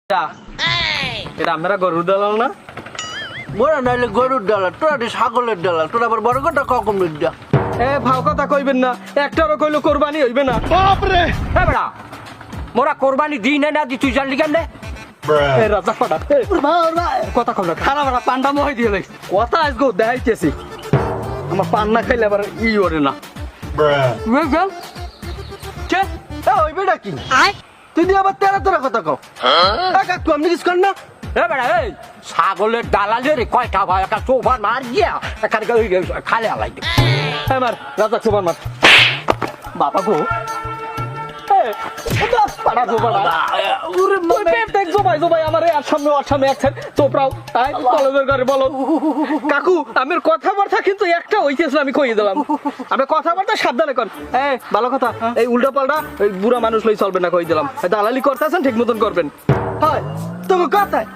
এটা আপনারা গরুর দালাল না? মোরা নাইলে গরুর ডালা, তোরা ছাগলের ডালা, তোরা আবার বড় কথা কখন মিডিয়া ভাও কথা কইবেন না, একটারও কইলো কোরবানি হইবে না। বাপরে বেড়া মোরা কোরবানি দিই না দি তুই জানলি কেন? রাজা পাড়া কথা কম না, খারাপ একটা পান্ডা মহাই দিয়ে লাগছে কথা আজকে দেখাইতেছি। আমার পান না খাইলে আবার ওরে না ওই বেটা কি তুই দিয়ে আবার তেরা তেরা কথা কও। কাকু আপনি কিছু করেন না? ছাগলের দালালের কয়টা ভাই একটা সোফার মার গিয়া এখানে খালে আলাই আমার রাজা সোবার মার বাবা গো কাকু আমার কথাবার্তা কিন্তু একটা হইতেছিল, আমি কই দিলাম আমি কথাবার্তা সাবধানে কর। ভালো কথা, এই উল্টা পাল্টা বুড়া মানুষ লই চলবে না, কই দিলাম। দালালি করতেছেন ঠিক মতন করবেন। হয় তোমার কথায়